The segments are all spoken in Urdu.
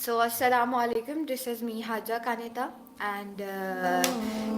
So assalamu alaikum, this is me Haja Kaneta and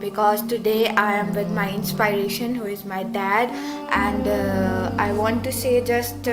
because today I am with my inspiration who is my dad and I want to say just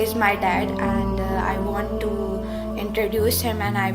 is my dad and I want to introduce him and I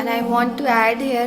And I want to add here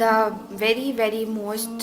the very most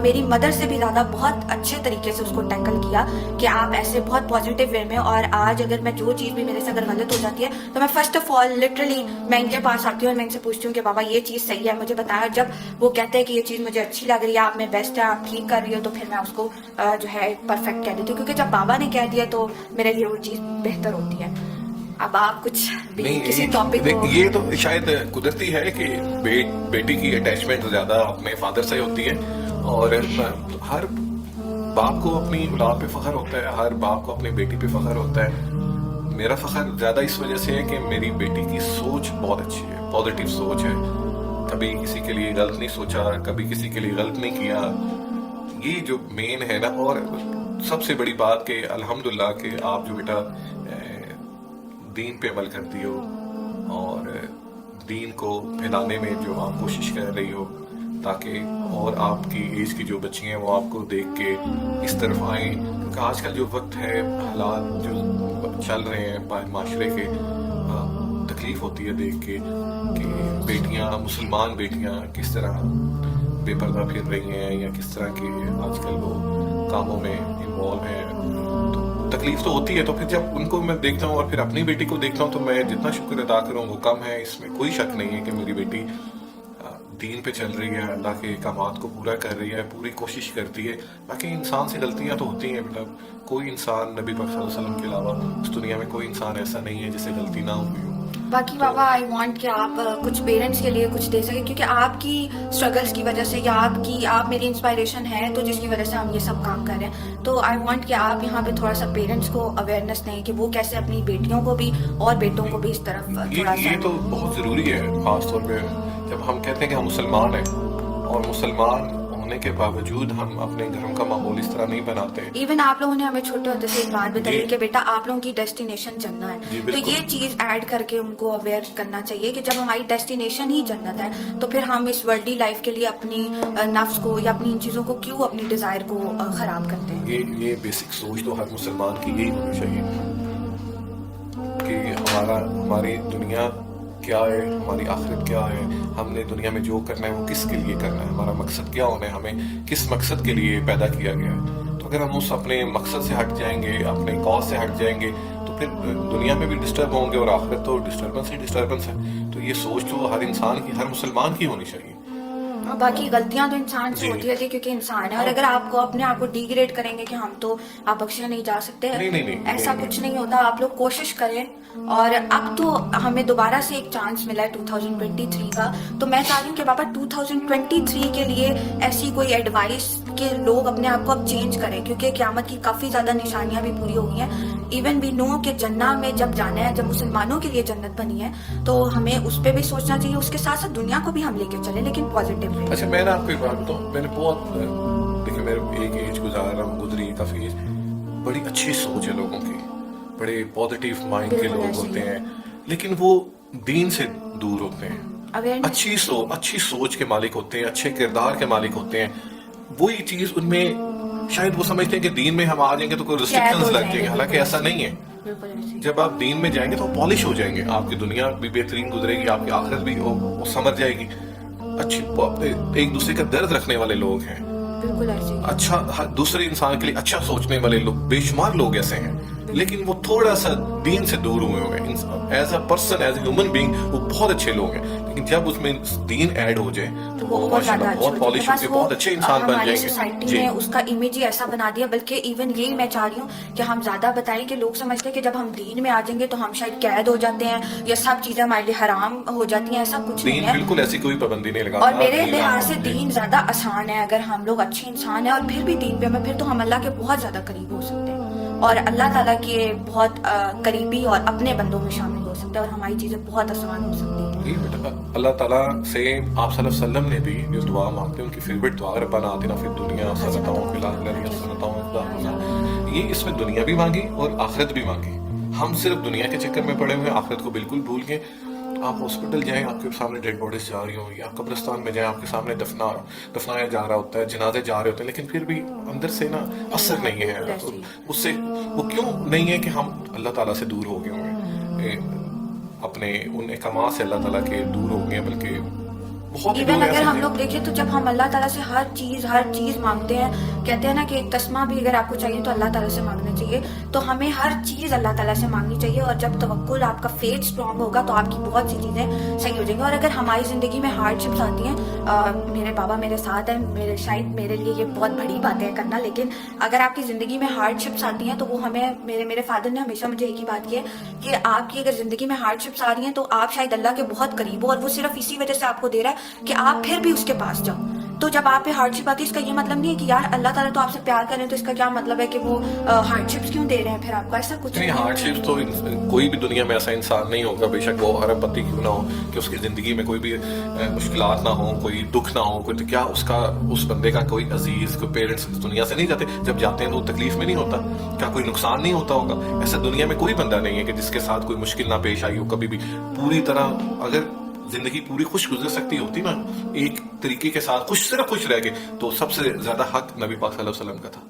میری مدر سے بھی زیادہ بہت اچھے طریقے سے اس کو ٹیکل کیا کہ آپ ایسے بہت پازیٹیو وے میں. اور آج اگر میں جو چیز بھی میرے سے اگر غلط ہو جاتی ہے تو میں فرسٹ آف آل لٹرلی میں ان کے پاس آتی ہوں اور میں ان سے پوچھتی ہوں کہ بابا یہ چیز صحیح ہے, مجھے بتایا. جب وہ کہتے ہیں کہ یہ چیز مجھے اچھی لگ رہی ہے, آپ میں بیسٹ ہے, آپ ٹھیک کر رہی ہو, تو پھر میں اس کو جو ہے پرفیکٹ کہہ دیتی ہوں, کیونکہ جب بابا نے کہہ دیا تو میرے لیے وہ چیز بہتر ہوتی ہے. اب آپ کچھ بھی کسی ٹاپک کو, یہ تو شاید قدرتی ہے کہ بیٹی کی اٹیچمنٹ زیادہ اپنے فادر سے ہوتی ہے, اور ہر باپ کو اپنی اولاد پہ فخر ہوتا ہے, ہر باپ کو اپنی بیٹی پہ فخر ہوتا ہے. میرا فخر زیادہ اس وجہ سے ہے کہ میری بیٹی کی سوچ بہت اچھی ہے, پازیٹیو سوچ ہے, کبھی کسی کے لیے غلط نہیں سوچا, کبھی کسی کے لیے غلط نہیں کیا. یہ جو مین ہے نا, اور سب سے بڑی بات کہ الحمدللہ کہ آپ جو بیٹا دین پہ عمل کرتی ہو اور دین کو پھیلانے میں جو آپ کوشش کر رہی ہو, تاکہ اور آپ کی ایج کی جو بچی ہیں وہ آپ کو دیکھ کے اس طرف آئیں. کیونکہ آج کل جو وقت ہے, حالات جو چل رہے ہیں معاشرے کے, تکلیف ہوتی ہے دیکھ کے کہ بیٹیاں, مسلمان بیٹیاں کس طرح بے پردہ پھر رہی ہیں, یا کس طرح کے آج کل وہ کاموں میں انوالو ہیں. تو تکلیف تو ہوتی ہے. تو پھر جب ان کو میں دیکھتا ہوں اور پھر اپنی بیٹی کو دیکھتا ہوں تو میں جتنا شکر ادا کروں وہ کم ہے. اس میں کوئی شک نہیں ہے کہ میری بیٹی دین پہ چل رہی ہے, اللہ کے احکامات کو پورا کر رہی ہے, پوری کوشش کرتی ہے. باقی انسان سے غلطیاں تو ہوتی ہیں بیٹا, کوئی انسان نبی پاک صلی اللہ علیہ وسلم کے علاوہ اس دنیا میں کوئی انسان ایسا نہیں ہے جسے غلطی نہ ہوئی ہو. باقی بابا آئی وانٹ کہ آپ کچھ پیرنٹس کے لیے کچھ دے سکیں, کیونکہ آپ کی اسٹرگلس کی وجہ سے یا آپ میری انسپائریشن ہے, تو جس کی وجہ سے ہم یہ سب کام کر رہے ہیں. تو آئی وانٹ کہ آپ یہاں پہ تھوڑا سا پیرنٹس کو اویئرنیس دیں کہ وہ کیسے اپنی بیٹیوں کو بھی اور بیٹوں کو بھی اس طرف تھوڑا سا. یہ تو بہت ضروری ہے, خاص طور پہ جب ہم کہتے ہیں کہ ہم مسلمان ہیں, اور مسلمان ہونے کے باوجود ہم اپنے گھروں کا ماحول اس طرح نہیں بناتے. ایون آپ لوگوں نے ہمیں چھوٹے ہوتے سے ایک بات بتائی کہ بیٹا آپ لوگوں کی ڈیسٹینیشن جنت ہے, تو یہ چیز ایڈ کر کے ان کو اویئر کرنا چاہیے کہ جب ہماری ڈیسٹینیشن ہی جنت ہے تو پھر ہم اس ورلڈلی لائف کے لیے اپنی نفس کو یا اپنی ان چیزوں کو کیوں اپنی ڈیزائر کو خراب کرتے ہیں. یہ بیسک سوچ تو ہر مسلمان کی یہی ہونی چاہیے کہ ہماری دنیا کیا ہے, ہماری آخرت کیا ہے, ہم نے دنیا میں جو کرنا ہے وہ کس کے لیے کرنا ہے, ہمارا مقصد کیا ہونا ہے, ہمیں کس مقصد کے لیے پیدا کیا گیا ہے. تو اگر ہم اس اپنے مقصد سے ہٹ جائیں گے, اپنے کاز سے ہٹ جائیں گے, تو پھر دنیا میں بھی ڈسٹرب ہوں گے, اور آخرت تو ڈسٹربنس ہی ڈسٹربنس ہے. تو یہ سوچ تو ہر انسان کی, ہر مسلمان کی ہونی چاہیے. باقی غلطیاں تو انسان سے ہوتی رہتی ہے کیونکہ انسان ہے, اور اگر آپ کو اپنے آپ کو ڈی گریڈ کریں گے کہ ہم تو آپ بخشے نہیں جا سکتے, ایسا کچھ نہیں ہوتا. آپ لوگ کوشش کریں, اور اب تو ہمیں دوبارہ سے ایک چانس ملا ہے 2023 کا, تو میں چاہ رہی ہوں کہ بابا 2023 کے لیے ایسی کوئی ایڈوائس کہ لوگ اپنے آپ کو اب چینج کریں, کیونکہ قیامت کی کافی زیادہ نشانیاں بھی پوری ہو گئی ہیں. ایون وی نو کہ جنت میں جب جانا ہے, جب مسلمانوں کے لیے جنت بنی ہے, تو ہمیں اس پہ بھی سوچنا چاہیے, اس کے ساتھ ساتھ دنیا کو بھی ہم لے کے چلیں, لیکن پازیٹیو. اچھا میں نے آپ کو ایک بات بتاؤں, میں نے بہت دیکھیں میرے ایک ایج گزری کافی ایج, بڑی اچھی سوچ ہے لوگوں کی, بڑے پازیٹیو مائنڈ کے لوگ ہوتے ہیں, لیکن وہ دین سے دور ہوتے ہیں. اچھی سوچ کے مالک ہوتے ہیں, اچھے کردار کے مالک ہوتے ہیں. وہی چیز ان میں شاید وہ سمجھتے ہیں کہ دین میں ہم آ جائیں گے تو کوئی ریسٹرکشنز لگ جائیں گے, حالانکہ ایسا نہیں ہے. جب آپ دین میں جائیں گے تو پالش ہو جائیں گے, آپ کی دنیا بھی بہترین گزرے گی, آپ کی آخرت بھی وہ سمجھ جائے گی. اچھی ایک دوسرے کا درد رکھنے والے لوگ ہیں, اچھا دوسرے انسان کے لیے اچھا سوچنے والے لوگ, بے شمار لوگ ایسے ہیں, لیکن وہ تھوڑا سا دین سے دور ہوئے ہیں. As a person, as a human being وہ بہت اچھے لوگ ہیں, لیکن جب اس میں دین ایڈ ہو جائے تو وہ ماشاءاللہ بہت پالش ہو کے بہت اچھے انسان بن جائیں گے. سوسائٹی نے اس کا امیج ہی ایسا بنا دیا, بلکہ ایون یہی میں چاہ رہی ہوں کہ ہم زیادہ بتائیں کہ لوگ سمجھتے ہیں کہ جب ہم دین میں آ جائیں گے تو ہم شاید قید ہو جاتے ہیں یا سب چیزیں ہمارے لیے حرام ہو جاتی ہیں. ایسا کچھ نہیں ہے, بالکل ایسی کوئی پابندی نہیں لگا. اور میرے لحاظ سے دین زیادہ آسان ہے. اگر ہم لوگ اچھے انسان ہیں اور پھر بھی دین پہ ہمیں, پھر تو ہم اللہ کے بہت زیادہ قریب ہو سکتے ہیں, اور اللہ تعالیٰ کے بہت قریبی اور اپنے بندوں میں شامل ہو سکتے ہیں, اور ہماری چیزیں بہت آسان ہو سکتی ہیں. اللہ تعالیٰ سے آپ صلی اللہ علیہ وسلم نے بھی جو دعا مانگتے ہیں, ان کی فیوریٹ دعا ربنا آتنا فی الدنیا حسنۃ وفی الآخرۃ حسنۃ وقنا عذاب النار. یہ اس میں دنیا بھی مانگی اور آخرت بھی مانگی. ہم صرف دنیا کے چکر میں پڑے ہوئے ہیں, آخرت کو بالکل بھول گئے. آپ ہاسپٹل جائیں, آپ کے سامنے ڈیڈ باڈیز جا رہی ہوں, یا قبرستان میں جائیں, آپ کے سامنے دفنایا جا رہا ہوتا ہے, جنازے جا رہے ہوتے ہیں, لیکن پھر بھی اندر سے نا اثر نہیں ہے. اس سے وہ کیوں نہیں ہے کہ ہم اللہ تعالیٰ سے دور ہو گئے ہیں, اپنے ان احکامات سے اللہ تعالیٰ کے دور ہو گئے ہیں, بلکہ بہت ایون لوگ اگر ایسے ہم ہیں. لوگ دیکھیں تو جب ہم اللہ تعالیٰ سے ہر چیز مانگتے ہیں, کہتے ہیں نا کہ ایک تسمہ بھی اگر آپ کو چاہیے تو اللہ تعالیٰ سے مانگنا چاہیے, تو ہمیں ہر چیز اللہ تعالیٰ سے مانگنی چاہیے, اور جب توکل آپ کا فیتھ اسٹرانگ ہوگا تو آپ کی بہت سی چیزیں صحیح ہو جائیں گی. اور اگر ہماری زندگی میں ہارڈ شپس آتی ہیں, میرے بابا میرے ساتھ ہیں, شاید میرے لیے یہ بہت بڑی بات ہے کرنا, لیکن اگر آپ کی زندگی میں ہارڈ شپس آتی ہیں تو وہ ہمیں میرے فادر نے ہمیشہ مجھے ایک ہی بات کی ہے کہ آپ کی اگر زندگی میں ہارڈ شپس آ رہی ہیں تو آپ شاید اللہ کے بہت قریب ہو, اور وہ صرف اسی وجہ سے آپ کو دے رہا ہے کہ آپ پھر بھی اس کے پاس جاؤ. تو جب آپ پہ ہارڈ شپ آتی ہے, اس کا یہ مطلب نہیں ہے کہ یار اللہ تعالیٰ تو آپ سے پیار کریں, تو اس کا کیا مطلب ہے کہ وہ ہارڈ شپس کیوں دے رہے ہیں پھر آپ کو, ایسا کچھ نہیں. ہارڈ شپس تو کوئی بھی دنیا میں ایسا انسان نہیں ہوگا, بے شک وہ ارب پتی کیوں نہ ہو, کہ اس کی زندگی میں کوئی بھی مشکلات نہ ہو, کوئی دکھ نہ ہو, کوئی تو کیا اس بندے کا کوئی عزیز, کوئی پیرنٹس اس دنیا سے نہیں جاتے, جب جاتے ہیں تو تکلیف میں نہیں ہوتا, کیا کوئی نقصان نہیں ہوتا ہوگا؟ ایسا دنیا میں کوئی بندہ نہیں ہے کہ جس کے ساتھ کوئی مشکل نہ پیش آئی ہو کبھی بھی. پوری طرح اگر زندگی پوری خوش گزر سکتی ہوتی نا ایک طریقے کے ساتھ, صرف خوش رہ کے, تو سب سے زیادہ حق نبی پاک صلی اللہ علیہ وسلم کا تھا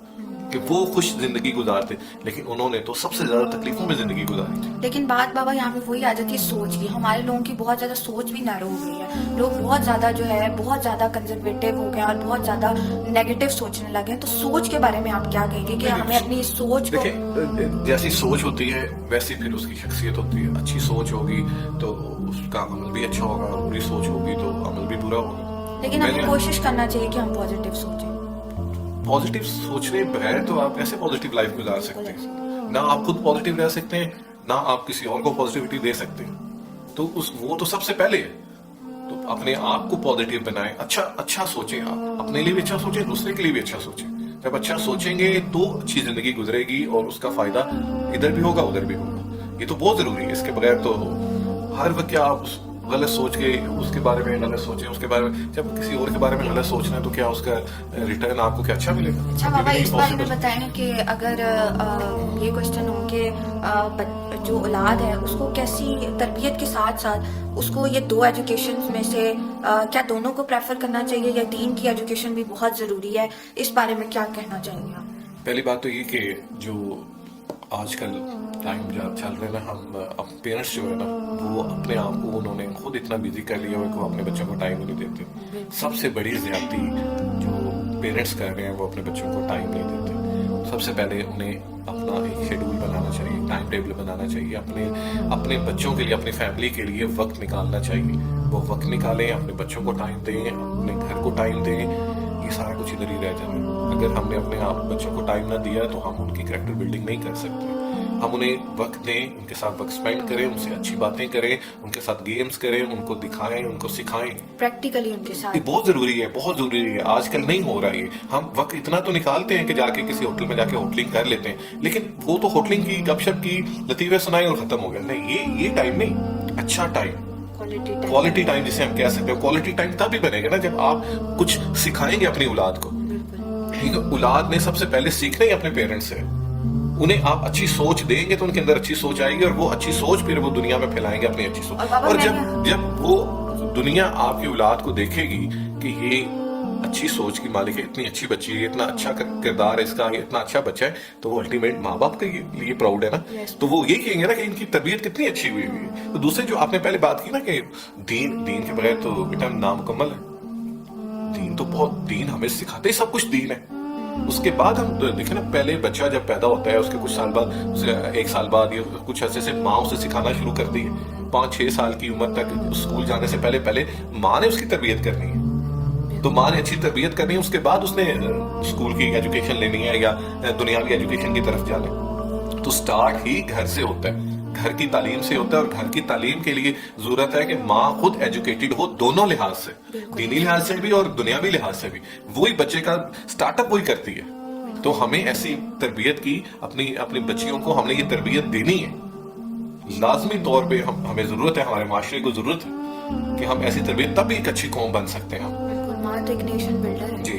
کہ وہ خوش زندگی گزارتے, لیکن انہوں نے تو سب سے زیادہ تکلیفوں میں زندگی گزاری تھی. لیکن بات بابا یہاں پہ وہی آ جاتی ہے سوچ کی. ہمارے لوگوں کی بہت زیادہ سوچ بھی نیرو ہو گئی ہے, لوگ بہت زیادہ جو ہے بہت زیادہ کنزرویٹو ہو گئے اور بہت زیادہ نیگیٹو سوچنے لگے ہیں. تو سوچ کے بارے میں آپ کیا کہیں گے کہ ہمیں اپنی سوچ کو, دیکھیں جیسی سوچ ہوتی ہے ویسی پھر اس کی شخصیت ہوتی ہے. اچھی سوچ ہوگی تو اس کا عمل بھی اچھا ہوگا, بری سوچ ہوگی تو عمل بھی برا ہوگا. لیکن ہمیں کوشش کرنا چاہیے کہ ہم پازیٹیو سوچیں. پازیٹیو سوچنے بغیر تو آپ ایسے پازیٹیو لائف گزار سکتے ہیں, نہ آپ خود پازیٹیو رہ سکتے ہیں, نہ آپ کسی اور کو پازیٹیوٹی دے سکتے ہیں. تو وہ تو سب سے پہلے ہے. تو اپنے آپ کو پازیٹیو بنائیں, اچھا سوچیں, آپ اپنے لیے بھی اچھا سوچیں, دوسرے کے لیے بھی اچھا سوچیں. جب اچھا سوچیں گے تو اچھی زندگی گزرے گی, اور اس کا فائدہ ادھر بھی ہوگا ادھر بھی ہوگا. یہ تو بہت ضروری ہے. اس کے بغیر تو ہر وقت کیا آپ غلط سوچ کے اس کے بارے میں غلط سوچیں, اس کے بارے میں جب کسی اور کے بارے میں غلط سوچنا ہے تو کیا اس کا ریٹرن آپ کو کیا اچھا ملے گا؟ اچھا بابا اس بارے میں بتائیں کہ اگر یہ کوشچن ہو کہ جو اولاد ہے اس کو کیسی تربیت کے ساتھ ساتھ اس کو یہ دو ایجوکیشن میں سے کیا دونوں کو پریفر کرنا چاہیے, یا دین کی ایجوکیشن بھی بہت ضروری ہے, اس بارے میں کیا کہنا چاہیں گے آپ؟ پہلی بات تو یہ کہ جو آج کل ٹائم جب چل رہے ہیں نا, ہم پیرنٹس جو ہے نا وہ اپنے آپ کو انہوں نے خود اتنا بزی کر لیا ہے کہ وہ اپنے بچوں کو ٹائم نہیں دیتے. سب سے بڑی زیادتی جو پیرنٹس کر رہے ہیں وہ اپنے بچوں کو ٹائم نہیں دیتے. سب سے پہلے انہیں اپنا ایک شیڈول بنانا چاہیے, ٹائم ٹیبل بنانا چاہیے, اپنے بچوں کے لیے, اپنی فیملی کے لیے وقت نکالنا چاہیے. وہ وقت نکالیں, اپنے بچوں کو ٹائم دیں, اپنے گھر کو ٹائم دیں. یہ سارا کچھ ادھر ہی رہ جائے. اگر ہم نے اپنے آپ بچوں کو ٹائم نہ دیا تو ہم ان کی کریکٹر بلڈنگ نہیں کر سکتے. ہم انہیں وقت دیں, ان کے ساتھ وقت اسپینڈ کریں, ان سے اچھی باتیں کریں, ان کے ساتھ گیمز کریں, ان کو دکھائیں, ان کو سکھائیں. پریکٹیکلی ان کے ساتھ یہ بہت ضروری ہے, بہت ضروری ہے. آج کل نہیں ہو رہا یہ. ہم وقت اتنا تو نکالتے ہیں کہ جا کے کسی ہوٹل میں جا کے ہوٹلنگ کر لیتے ہیں, لیکن وہ تو ہوٹلنگ کی گپ شپ کی لطیفے سنائے اور ختم ہو گیا. نہیں, یہ ٹائم نہیں. اچھا ٹائم, کوالٹی ٹائم جسے ہم کہہ سکتے ہیں. کوالٹی ٹائم تب ہی بنے گا نا جب آپ کچھ سکھائیں گے اپنی اولاد کو. اولاد نے سب سے پہلے سیکھنا ہی اپنے پیرنٹس سے. انہیں آپ اچھی سوچ دیں گے تو ان کے اندر اچھی سوچ آئے گی, اور وہ اچھی سوچ پھر وہ دنیا میں پھیلائیں گے اپنی اچھی سوچ. اور جب وہ دنیا آپ کی اولاد کو دیکھے گی کہ یہ اچھی سوچ کی مالک ہے, اتنی اچھی بچی ہے, اتنا اچھا کردار ہے اس کا, اتنا اچھا بچہ ہے, تو وہ الٹیمیٹ ماں باپ کے لیے پراؤڈ ہے نا. تو وہ یہی کہیں گے نا کہ ان کی تربیت کتنی اچھی ہوئی ہے. تو دوسرے جو آپ نے پہلے بات کی نا کہ دین کے بغیر تو بیٹا نامکمل ہے. دین ہمیں سکھاتے ہی سب کچھ دین ہے. اس کے بعد ہم دیکھیں نا, پہلے بچہ جب پیدا ہوتا ہے اس کے کچھ سال بعد, 1 سال بعد یا کچھ عرصے سے ماں اسے سکھانا شروع کرتی ہے. 5-6 سال کی عمر تک اسکول جانے سے پہلے ماں نے اس کی تربیت کرنی ہے. تو ماں نے اچھی تربیت کرنی ہے, اس کے بعد اس نے اسکول کی ایجوکیشن لینی ہے یا دنیاوی ایجوکیشن کی طرف جانا ہے. تو سٹارٹ ہی گھر سے ہوتا ہے, گھر کی تعلیم سے ہوتا ہے. اور گھر کی تعلیم کے لیے ضرورت ہے کہ ماں خود ایجوکیٹڈ ہو, دونوں لحاظ سے, دینی لحاظ سے بھی اور دنیاوی لحاظ سے بھی. وہی بچے کا سٹارٹ اپ وہی کرتی ہے. تو ہمیں ایسی تربیت کی اپنی بچیوں کو ہم نے یہ تربیت دینی ہے. لازمی طور پہ ہمیں ضرورت ہے, ہمارے معاشرے کو ضرورت ہے کہ ہم ایسی تربیت, تب بھی ایک اچھی قوم بن سکتے ہیں. بالکل, ماں تو ایک نیشن بلڈر ہے. جی.